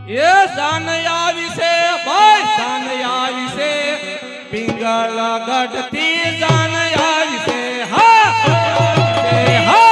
એ જાનયા વિશે ભાઈ જાનયા વિશે પિંગલ ગઢથી જાનયા વિશે હા હા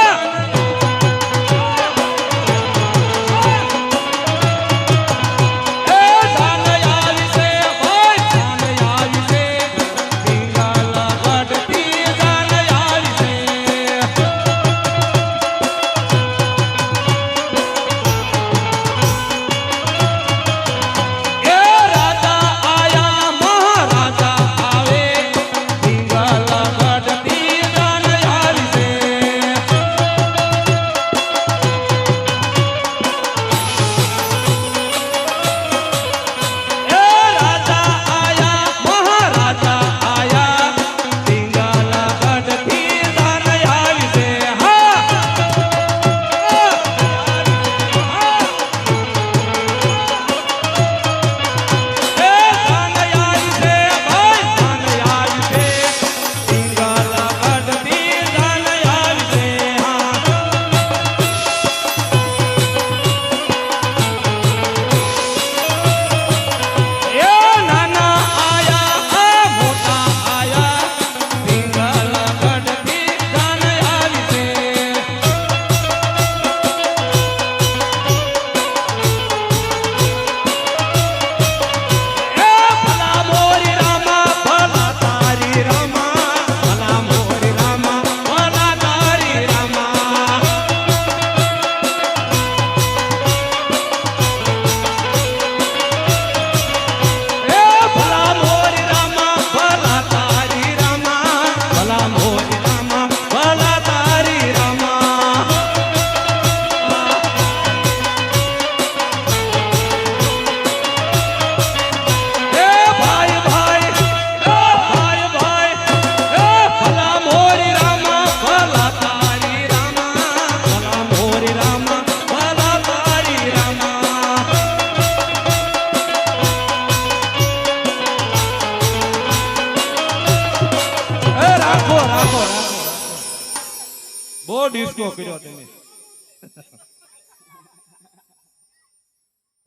બહુ ડિસ્કો કર્યો તમે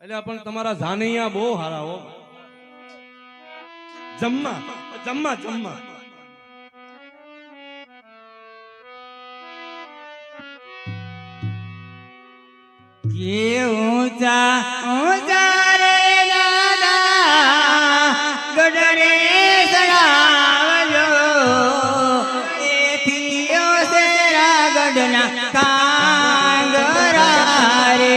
એટલે પણ તમારા જાનૈયા બહુ હારા હો જમ્મા જમ્મા જમ્મા કે ઊંચા ઊંચા રે દાદા ગઢરે સડાવજો એથી ઓસરા ગઢના કાંગરા રે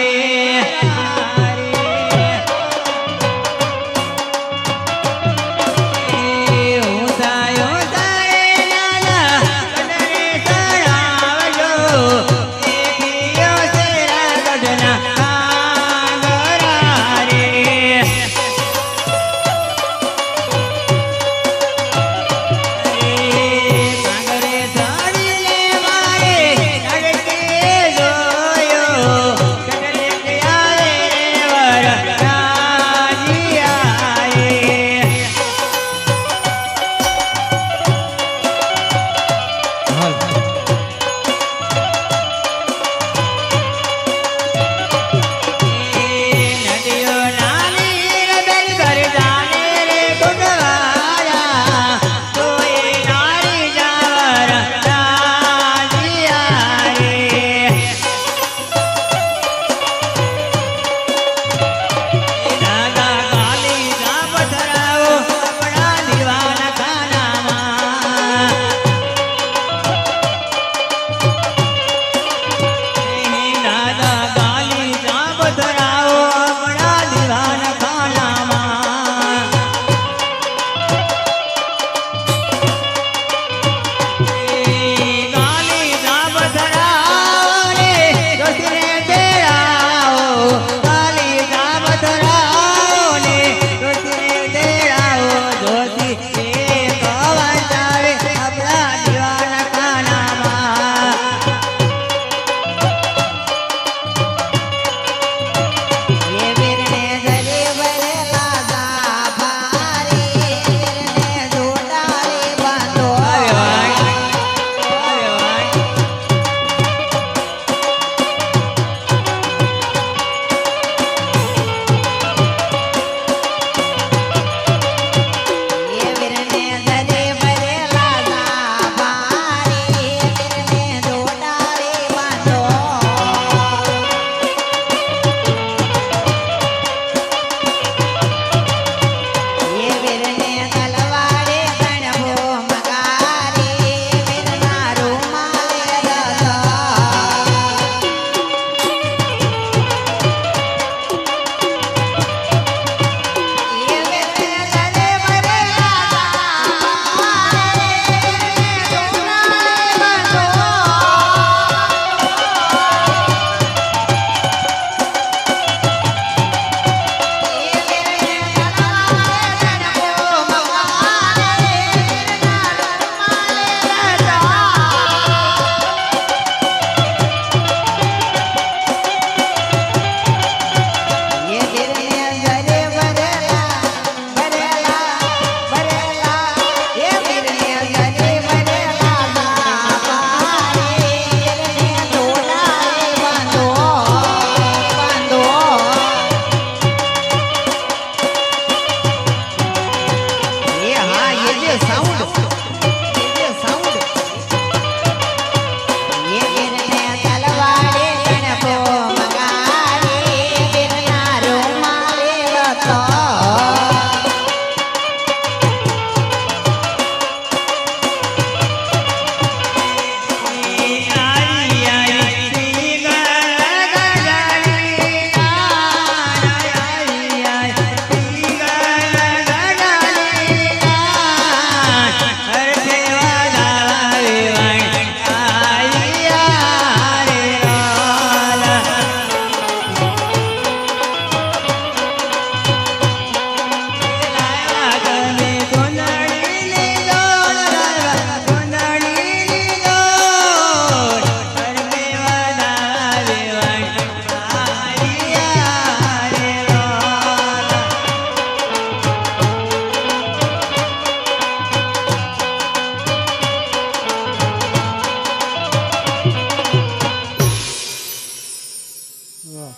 વાહ.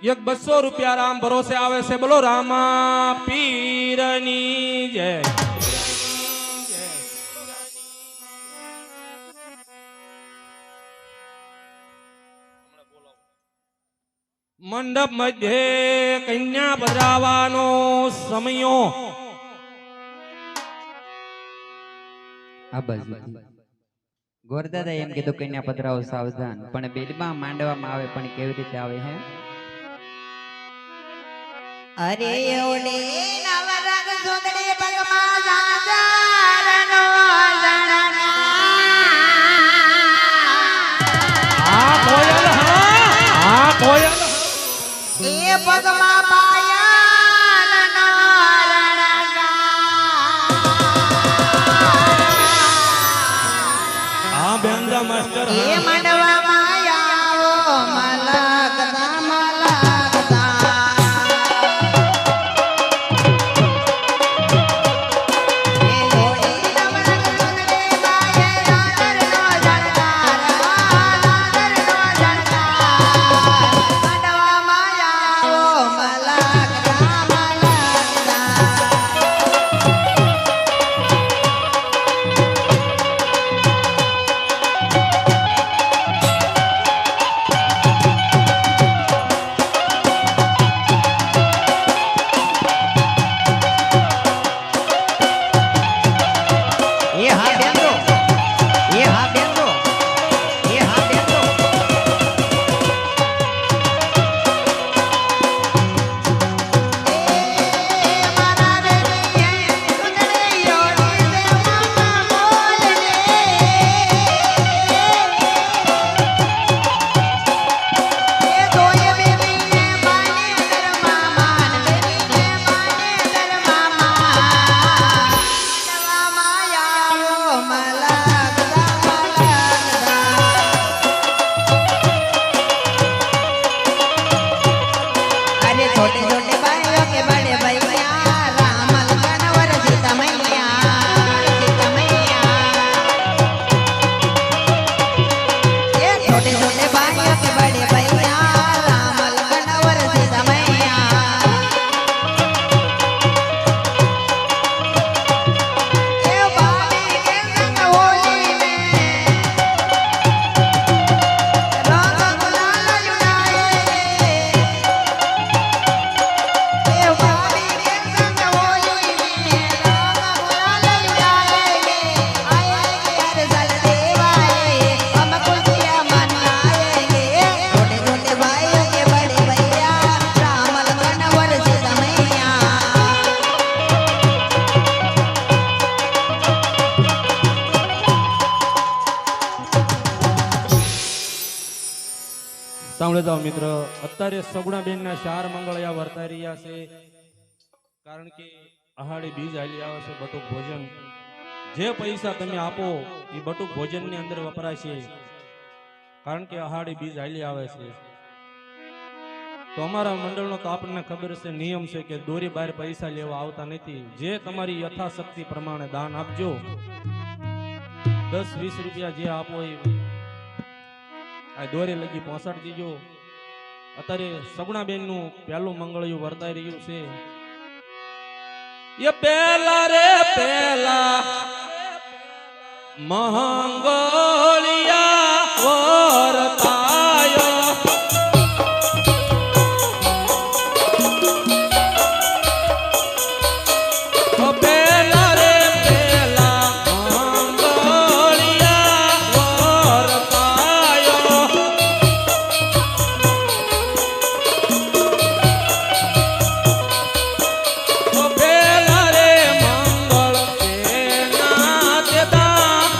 એક 200 રૂપિયા રામ ભરોસે આવે છે. બોલો રામા પીરની જય. મંડપ મધ્યે કન્યા પધરાવાનો સમયો. આ બાજુ ગોરદાદા એમ કીધું કન્યા પધરાવો સાવધાન, પણ બેલમાં માંડવામાં આવે પણ કેવી રીતે આવે હે? અરે ઓલે નવરંગ સુંદરી પગમાં ઝાંઝરનો ઝણકાર. આ કોયલ હા, આ કોયલ એ પગમાં પાયલનો રણકાર. આ બેંજા માસ્ટર એ હા. માંડવામાં આવો મલકતા મલકતા. એ લોહી નવરંગ સુંદરી બાએ ઝાંઝરનો ઝણકાર, ઝાંઝરનો ઝણકાર. માંડવામાં આવો મલકતા મલકતા. એ હા બેંદો, એ હા બેંદો, એ હા બેંદો. એ મારા બેટીએ સુંદરી યોડી સે મામા બોલને. એ દોય બેટીને બાને ઘરમાં માન, બેટીને બાને ઘરમાં માન. નવામાં આવો મલકતા મલકતા. अरे छोटे छोटे भाइयों के बड़े भैया राम लखन और सीता मैया, सीता मैया. ये छोटे छोटे भाइयों के बड़े भैया राम लखन और सीता मैया. ये भाभी के संग होली में रंग गुलाल उड़ाएंगे. ए भाभी के संग होली में रंग गुलाल उड़ाएंगे. आएंगे हर साल देवाए हम खुशियाँ मनाएंगे. छोटे छोटे भाइयों के बड़े भैया राम लखन और सीता मैया. સાંભળે જાઓ મિત્ર. અત્યારે સગુણાબેન ના 4 મંગળિયા વર્તાઈ રહ્યા છે. કારણ કે આહાડી બીજ હાલી આવે છે. બટુક ભોજન જે પૈસા તમે આપો એ બટુક ભોજન ની અંદર વપરાય છે. કારણ કે આહાડી બીજ હાલી આવે છે. તો અમારા મંડળનો તો આપણને ખબર છે, નિયમ છે કે દોરી બહાર પૈસા લેવા આવતા નથી. જે તમારી યથાશક્તિ પ્રમાણે દાન આપજો. 10-20 રૂપિયા જે આપો એ આ દોરે લગી પહોંચાડી દીજો. અત્યારે સગુણાબેન નું પહેલું મંગળિયું વર્તાઈ રહ્યું છે. એ પહેલા રે પહેલા મંગળિયા વર્તાયો. પહેલા રે પહેલા મંગળિયા વર્તાયો. પહેલા રે મંગળ સેના તે દાન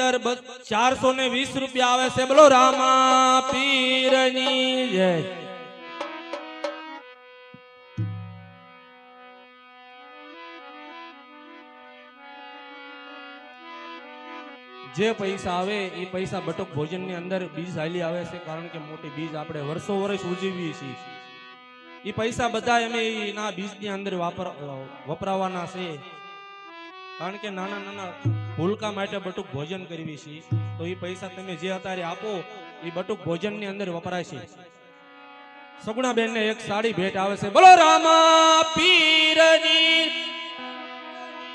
અંદર 420 રૂપિયા આવે છે. બોલો રામા પીરની જય. જે પૈસા આવે એ પૈસા બટુક ભોજન ની અંદર બીજ હાલી આવે છે, કારણ કે મોટી બીજ આપણે વર્ષો વર્ષ ઉજવીએ છીએ. એ પૈસા બધા અમે એના બીજ ની અંદર વપરાવાના છે, કારણ કે નાના નાના ભૂલકા માટે બટુક ભોજન કરવી છે. તો એ પૈસા તમે જે અત્યારે આપો એ બટુક ભોજન ની અંદર વપરાય છે. સગુણા બેન ને એક સાડી ભેટ આવે છે. બોલો રામા પીરની.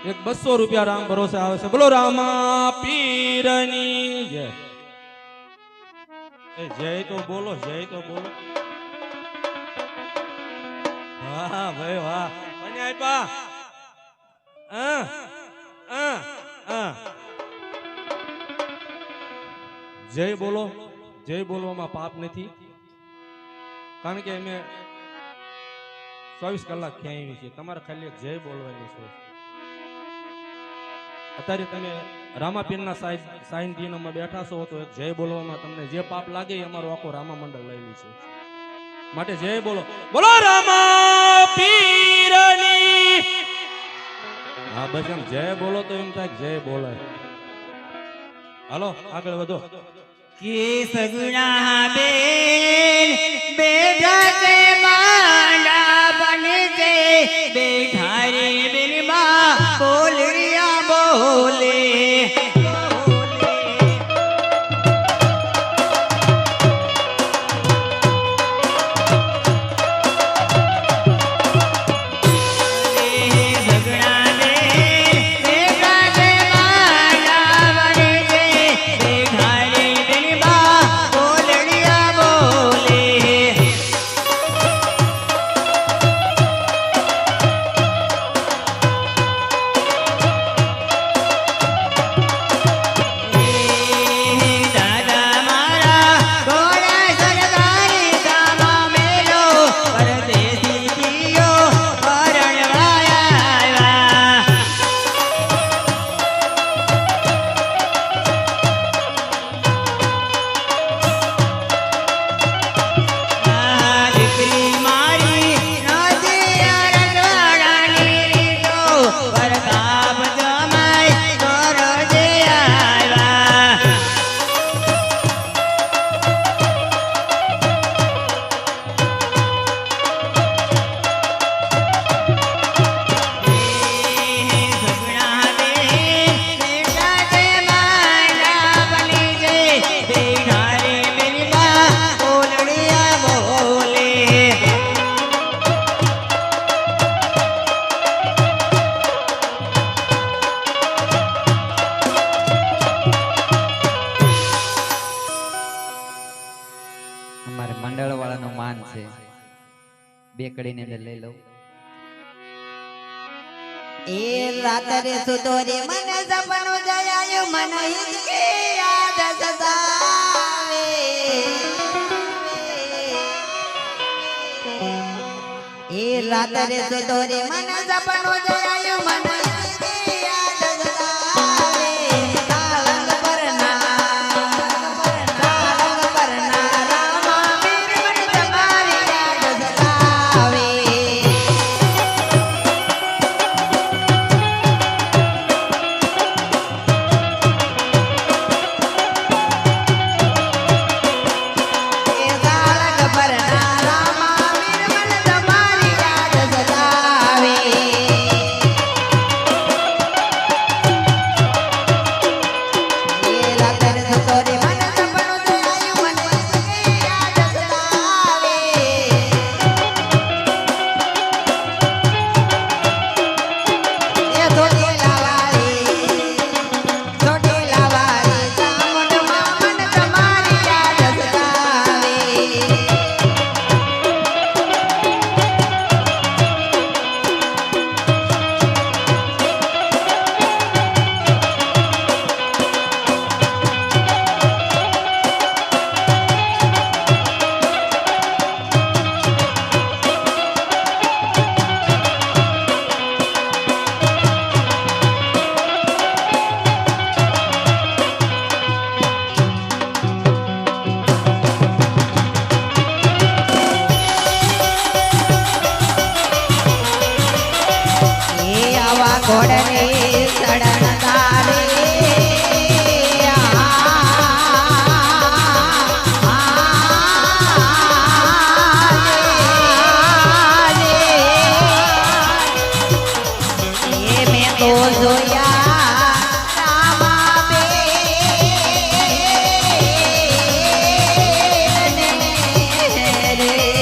એક 200 રૂપિયા રામ ભરોસે આવે છે. બોલો રામા પીરની જય. જય તો બોલો, જય તો બોલો. વાહ ભાઈ વાહ. અને આપ્યા જય બોલો. જય બોલવામાં પાપ નથી, કારણ કે અમે 24 કલાક ખ્યાવી છીએ. તમારે ખાલી એક જય બોલવાની છે. અત્યારે તમે રામાપીરના સાઈન બેઠા છો તો એક જય બોલવામાં તમને જે પાપ લાગે એ અમારું આખું રામા મંડળ લયેલું છે. માટે જય બોલો. બોલો રામા પીરની. હા બસ એમ જય બોલો તો એમ થાય જય બોલાય. હાલો આગળ વધો. કે સગુણા બેન બેઠા છે માંડા બને છે, બેઠા રે બેનમાં બોલરિયા બોલે. મંડળ વાળાનો માન છે. બે કડીની અંદર લઈ લઉં. એ રાત્રે સુતો રે મને સપનો જયાયો મન હિચકે યાદ સતાવે. એ રાત્રે સુતો રે મને સપનો જયાયો મન હિચકે યાદ સતાવે. કાળંગ પરના રામા વીર મને તમારી યાદ સતાવે. ઘોડની સડન તારે મેં તો જોયા રામા બેન રે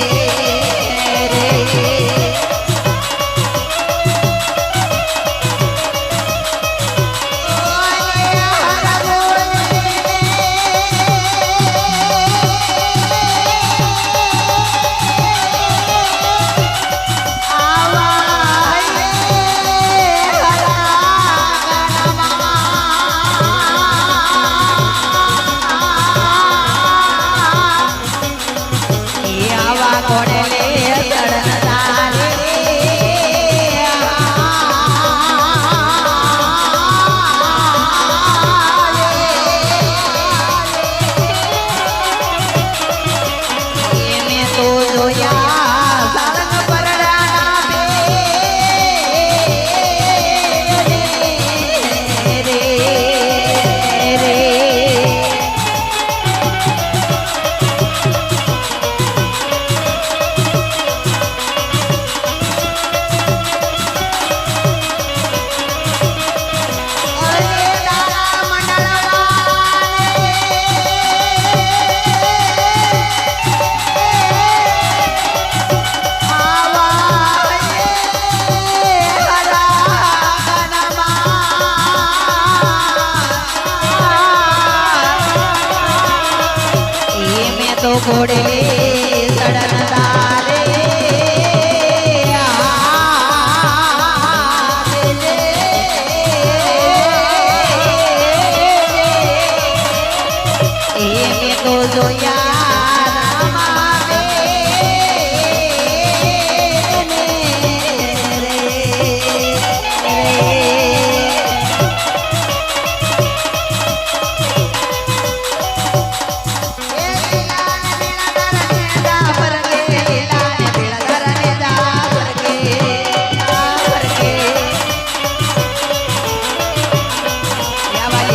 તો ઘોડે સડન તારે મેં તો જોયા રામા બેન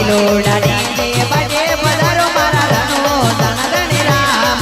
લોડાની બજે પધારો મારા રણો ધન ધન રામ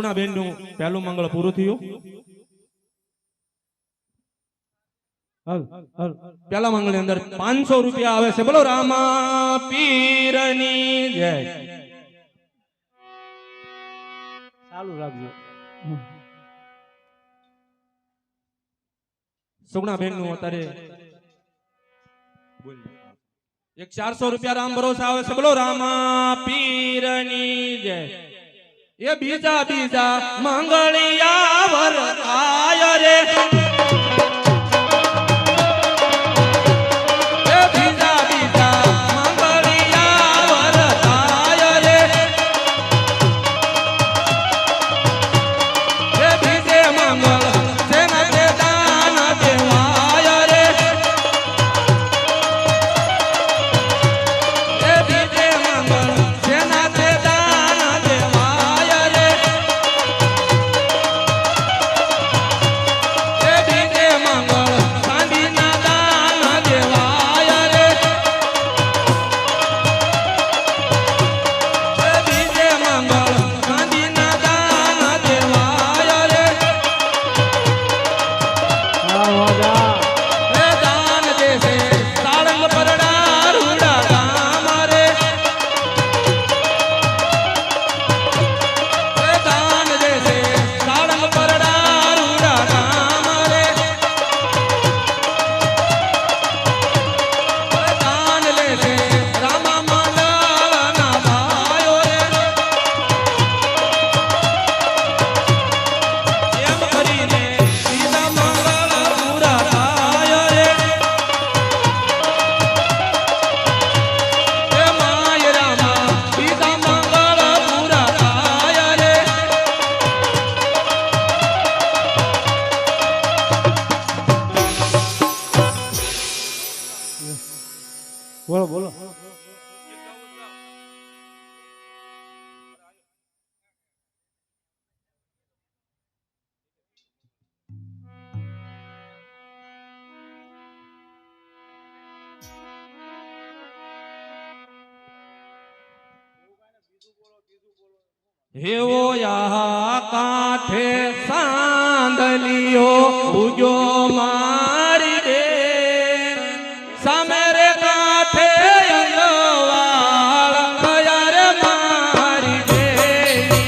સગુણાબેન નું પહેલું મંગળ પૂરું થયું. પેલા મંગળ ની અંદર 500 રૂપિયા આવે છે. બોલો રામા પીરની જય. ચાલુ રાખજો. સગુણાબેન નું અત્યારે એક 400 રૂપિયા રામ ભરોસે આવે છે. બોલો રામા પીરની જય. એ બીજા બીજા મંગળિયા વર આય રે. બોલો બોલો. હેવો યા કાંઠે સાંદલિયો ઉજો મારી દે. સામે રે કાંઠે અંગવાળ થયા રે મારી દેવી.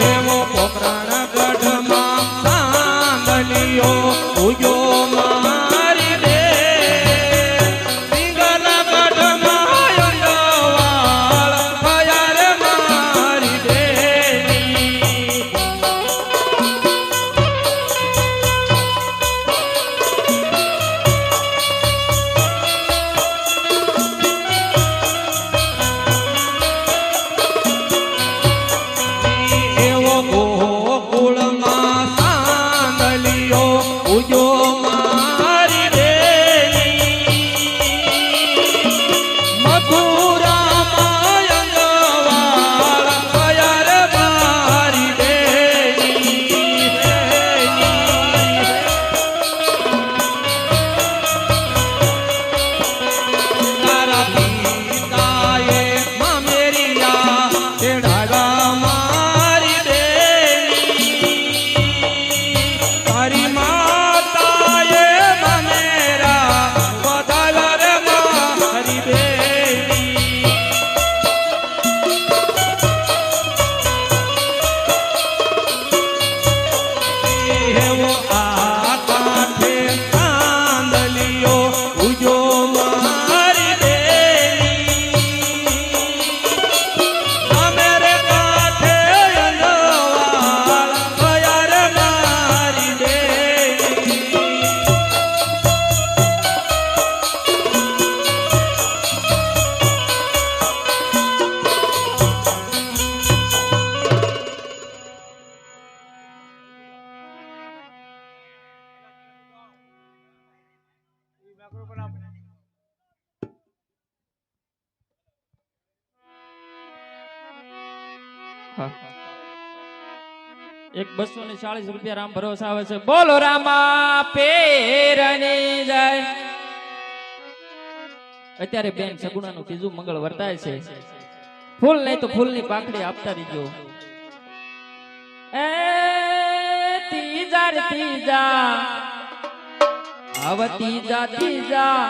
હેવો પોકરણ ગઢમાં સાંદલિયો ઉજો મારી દે. એક 240 રૂપિયા રામ ભરોસા આવે છે. બોલો રામા પેરની જાય. અત્યારે બેન સગુણાનું ત્રીજું મંગળ વર્તાય છે. ફૂલ નહીં તો ફૂલની પાખડી આપતા રહીજો. એ ત્રીજા રે ત્રીજા આવતી જાતીજા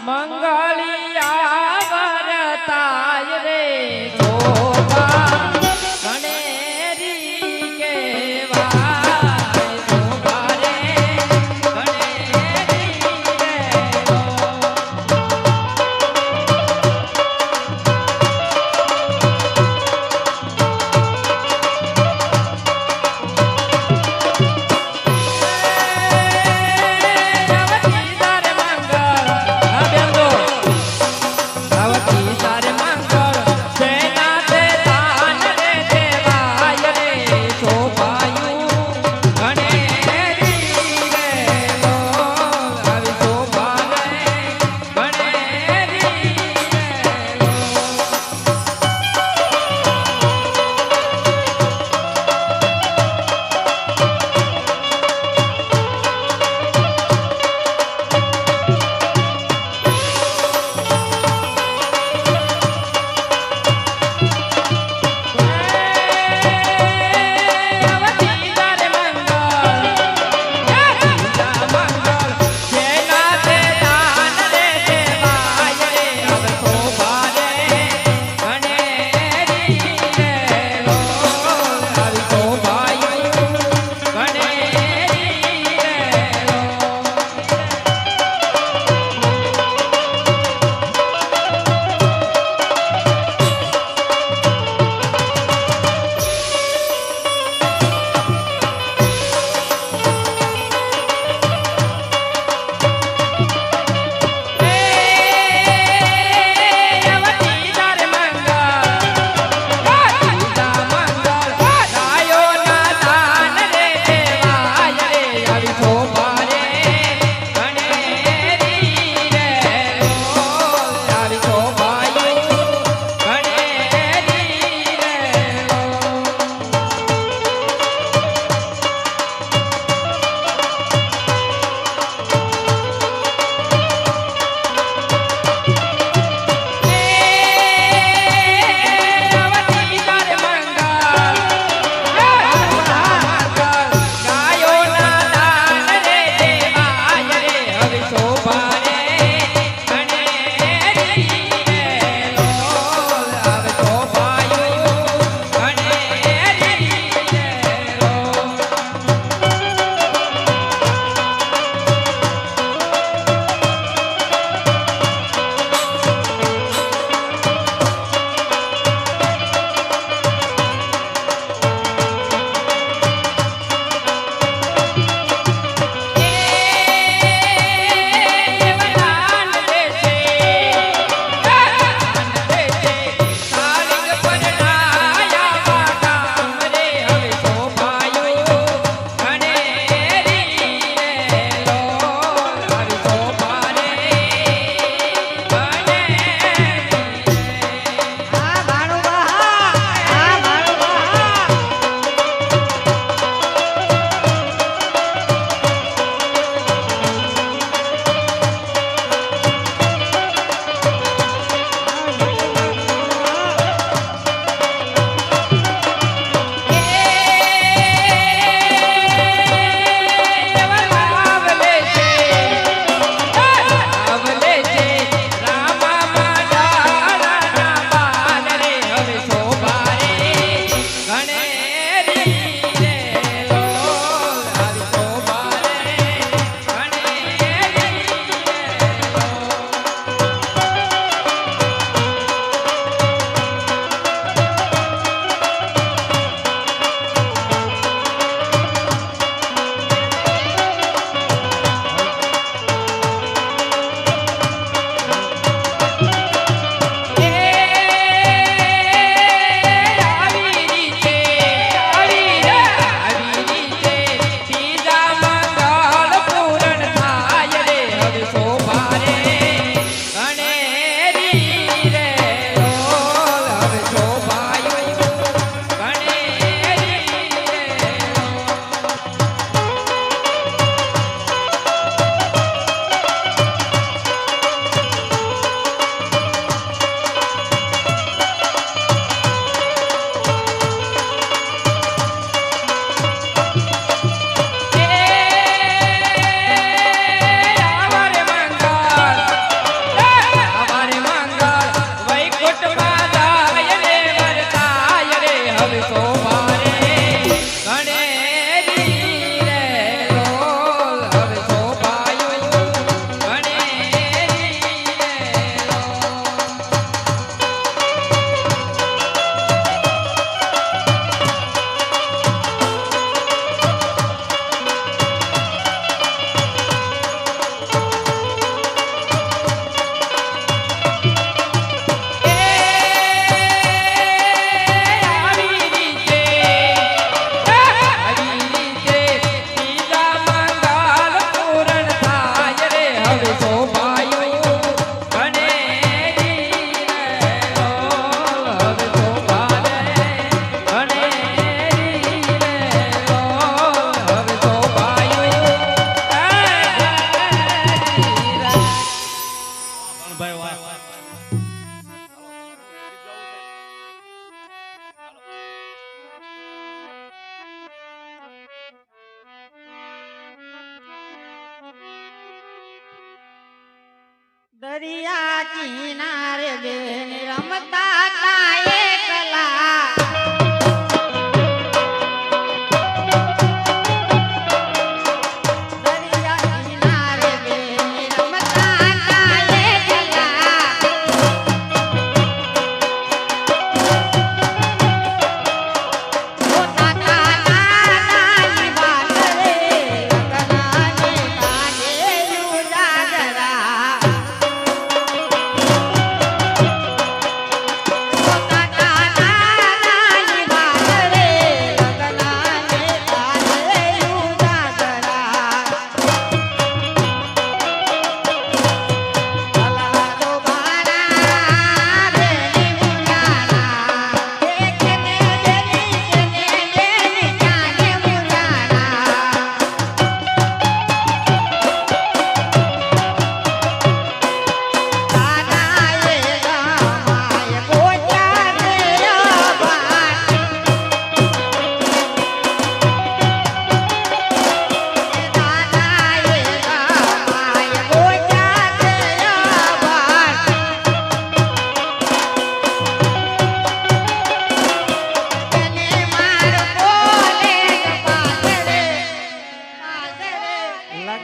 મંગળિયા વરતાય રે શોભા ગણેરી કેવાય શોભા રે ગણેરી રે આવતી તારે મંગળ સેના તે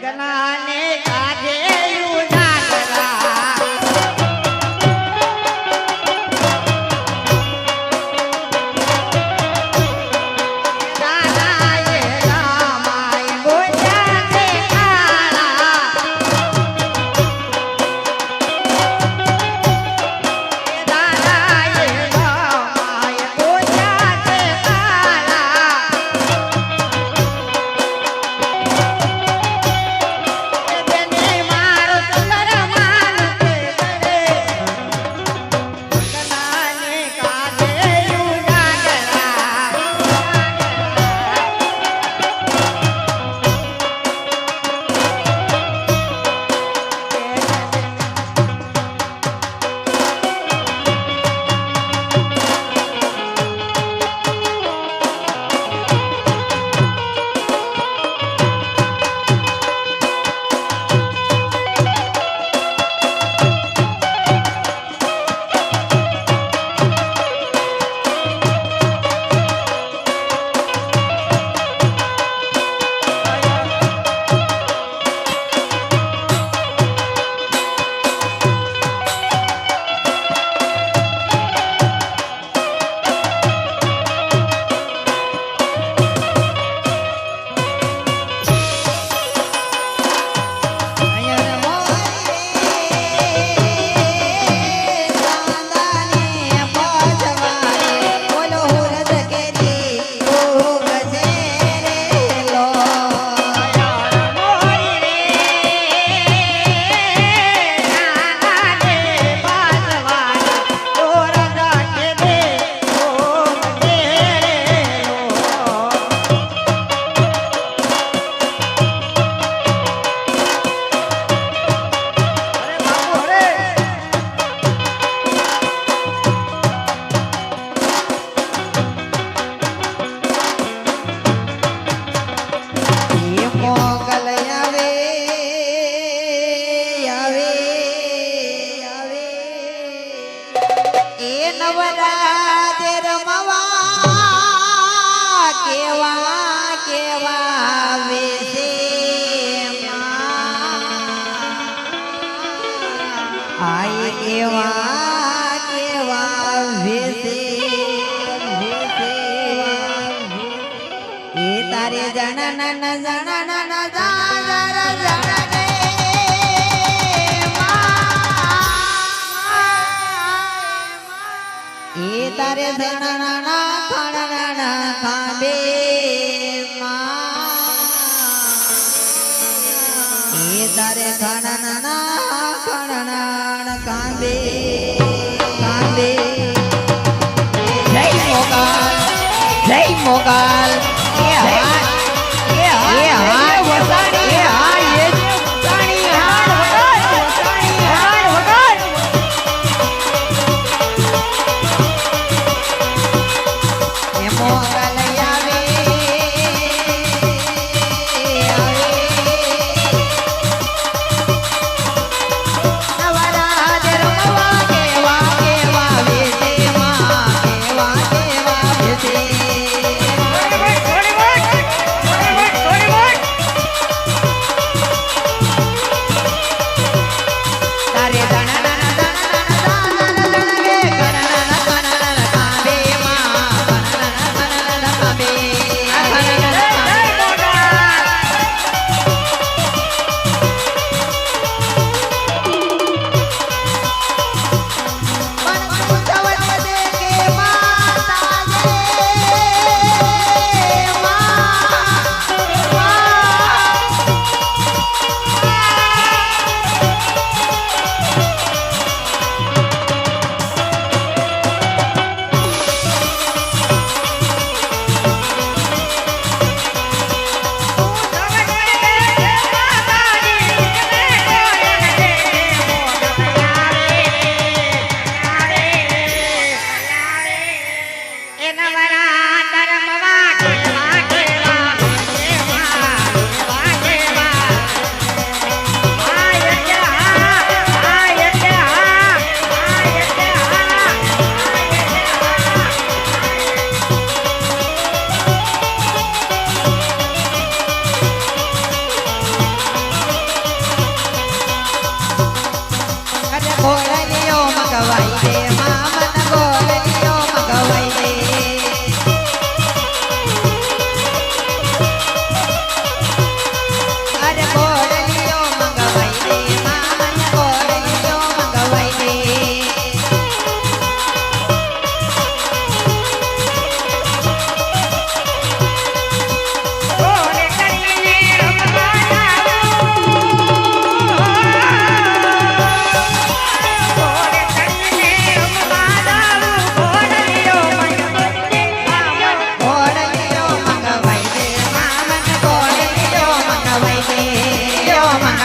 લગ્નને કાજે ઉજાગરા દાદાએ રામાય ગોજા તે કાળા દાદાએ રામાય ગોજા તે કાળા તેને મારો સુંદર માન તે કરે લગ્નને કાજે ઉજાગરા મોગલ આવે આવે આવે એ નવરાત્રે રમવા કેવા કેવા આવે છે આય કેવા કેવા આવે છે એ તારે જણન જણન જાજર જણને એ તારે જણન ખણન ખાંબે એ તારે ખણન ખણન કાંબે કાંબે જય મોગલ જય મોગલ એ હા વસાણી હા એ વસાણી હાડ વસાણી હાડ વગર એ મોગલ આવે નવરાત્રે રમવા કેવા કેવા વેશે માં કેવા કેવા વેશે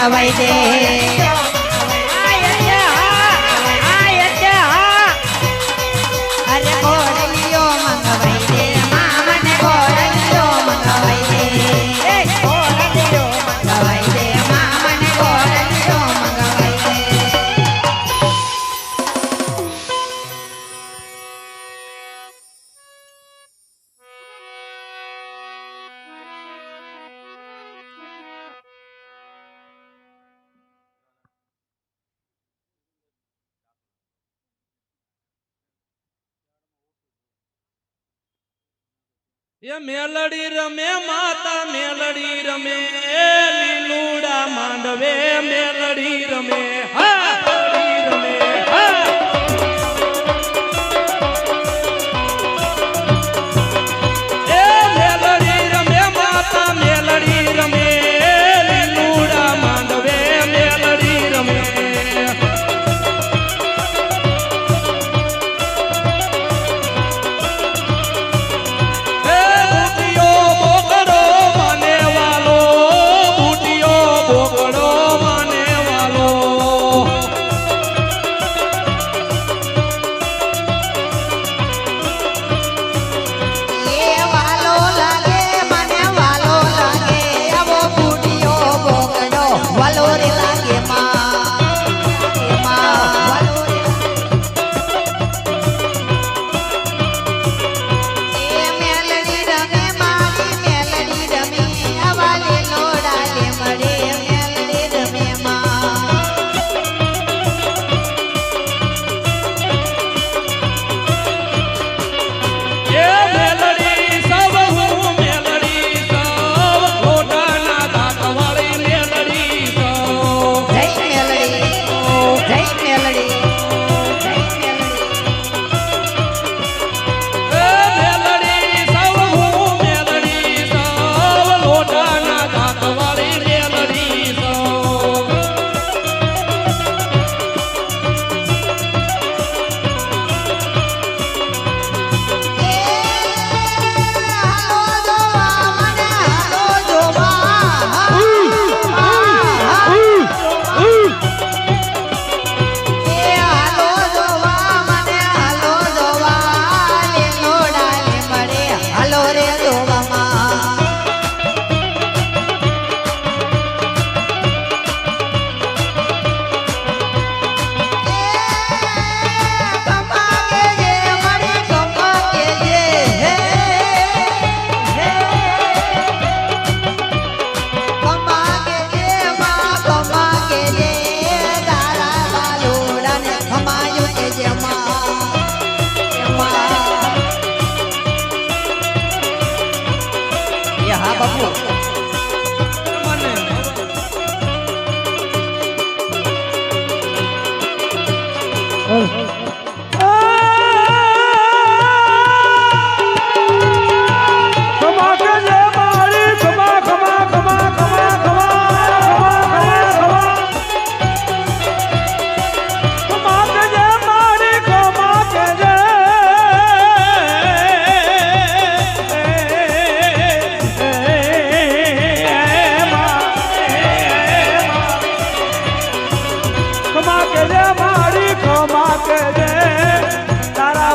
મંગવાઈ દે અરે ઘોડલીઓ મંગવાઈ દે મને ઘોડલીઓ મંગવાઈ દે ઘોડલીઓ મંગવાઈ દે મને ઘોડલીઓ મંગવાઈ દે એ મેલડી રમે માતા મેલડી રમે લીલુડા માંડવે મેલડી રમે હા મેલડી રમે હા એ મેલડી રમે માતા મેલડી રમે લીલુડા માંડવે મેલડી રમે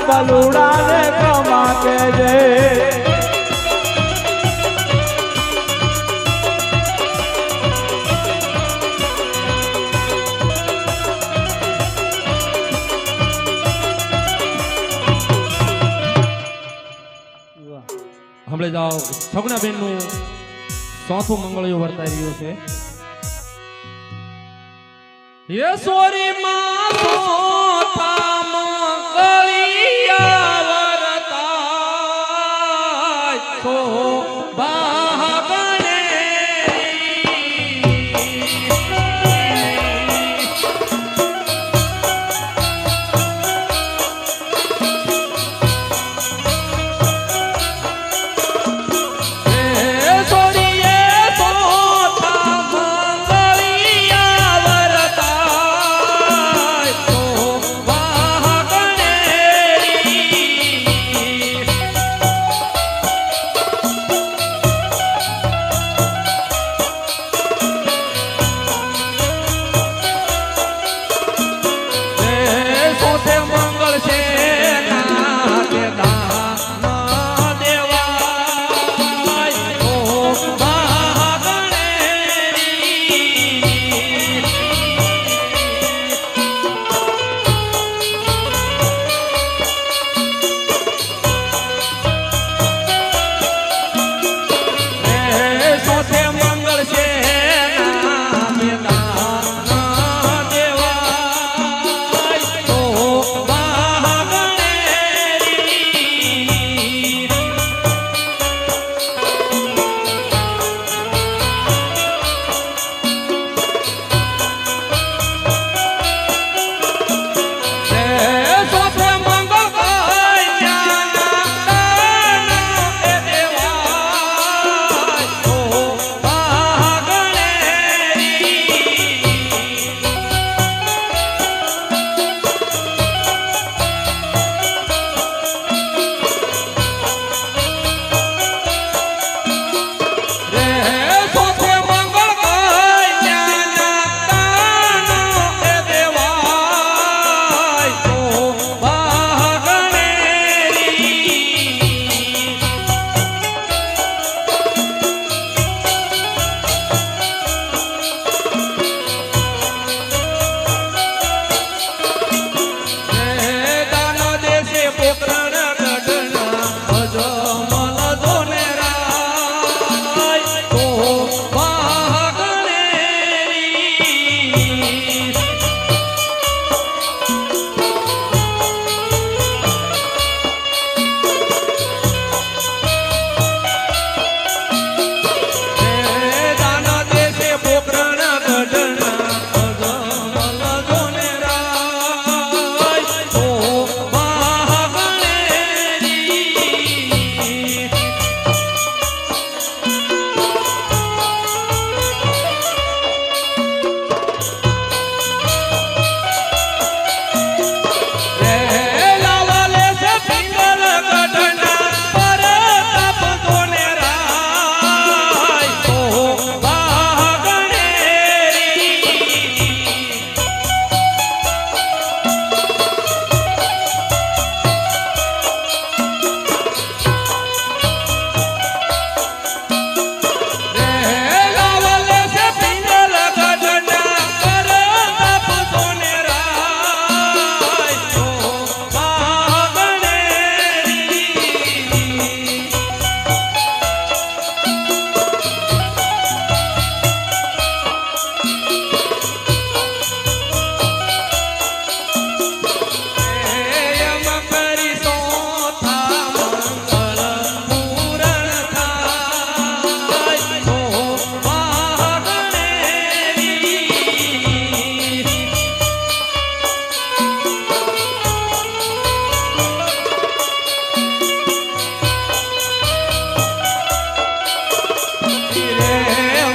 બલુડા ને કમા કે જે હમણે જાઓ છગણાબેન નું ચોથું મંગળિયું વર્તાઈ રહ્યું છે યેશ્વરી માં ચોથા મંગળિયા વર્તાય તો બાગણે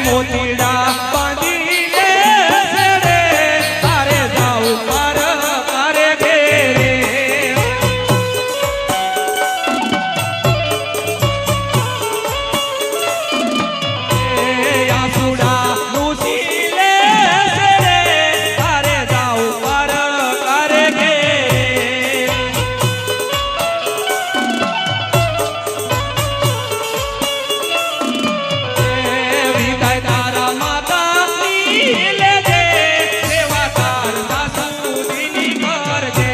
મોતીડા બાંધી લે રે તારે જાઉં માર મારે ઘેરે આસુડા લુસી લે રે તારે જાઉં માર મારે ઘેરે વિદાય તારા માતાની લેજે સેવા તારા સાસુજીની કરજે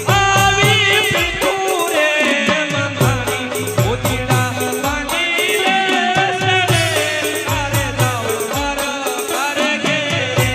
આવી પીતું રે મંગારી મોતીડા બાંધી લે તારે જાઉં માર ઘેરે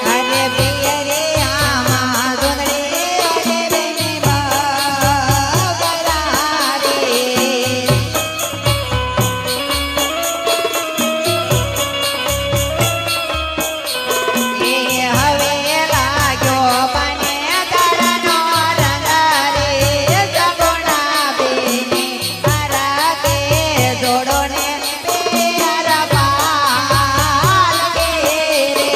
અરે પિય રે આમાં જોનરે અરે બેને બગરા રે એ હવે લાગ્યો બને તારાનો રંગ રે સગુણા બેને મારા કે જોડો ને પેર પાલ કે રે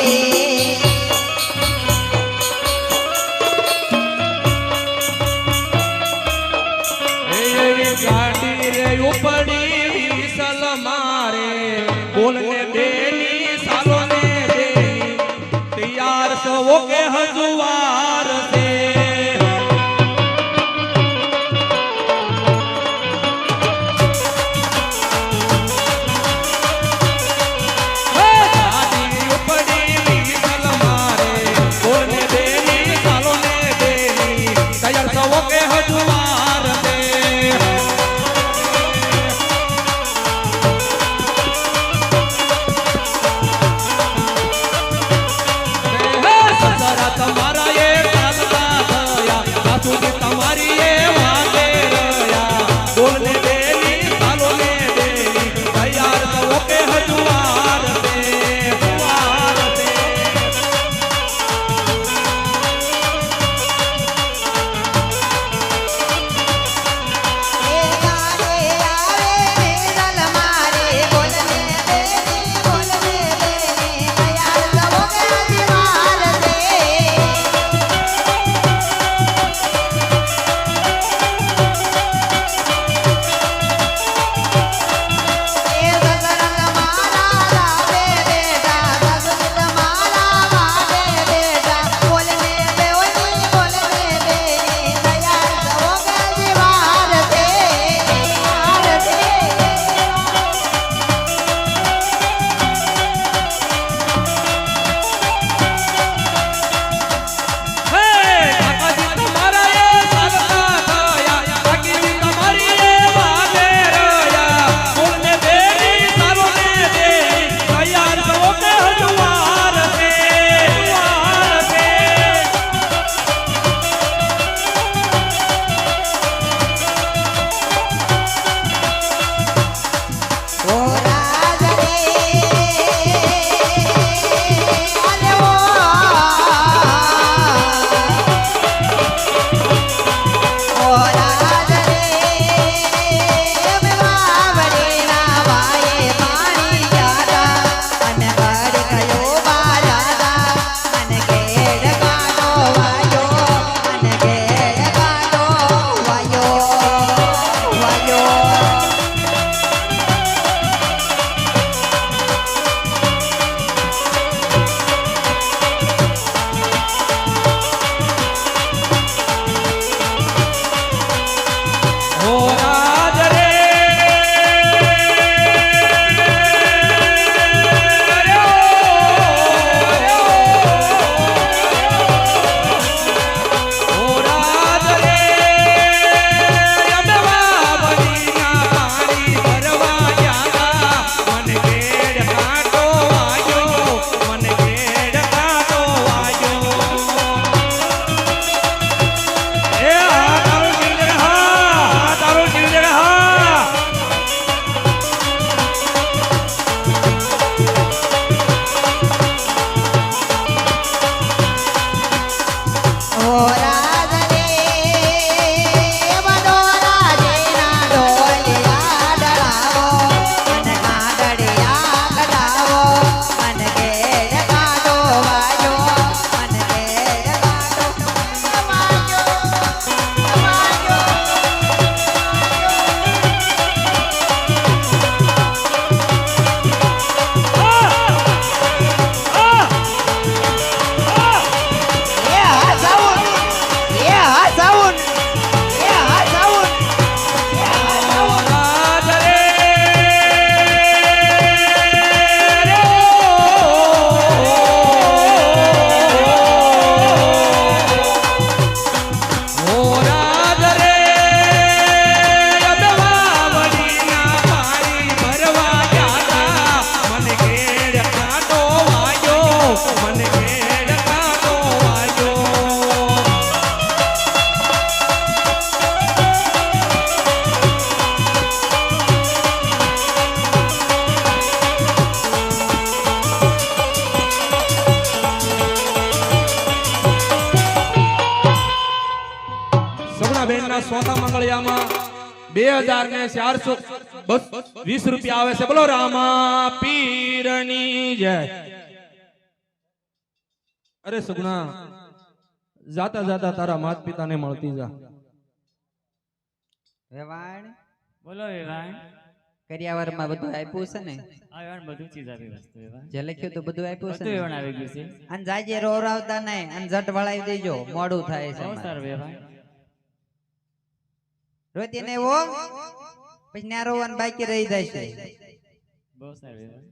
એવી ગાડી રે ઉપડી વિસલ મારે બોલને દેની સાલો ને દેની તૈયાર સવો કે હજુવાર છે ગાડી ઉપડી વિસલ મારે બોલને દેની સાલો ને દેની તૈયાર સવો કે હજુવાર છે ચોથા મંગળિયામાં 2420 રૂપિયા આવે છે. બોલો રામા પીરની જય. અરે સગુણા, જાતા જાતા તારા માત પિતાને મળતી જા. વેવાણ બોલો વેવાણ. કરિયાવરમાં બધું આપ્યું છે ને? આ વેવાણ બધું ચીજ આવી વસ્તુ વેવાણ. જે લખ્યું તો બધું આપ્યું છે બધું ને? વેવાણ આવી ગયું છે. અને જાજે રોવરાવતા નહીં અને જટ વળાવી દેજો, મોડું થાય છે બહુ અમારે. સારું વેવાણ. રોતી ને એવો પછી ન્યા રોવાનું બાકી રહી જાય છે. બહુ સારું વેવાણ.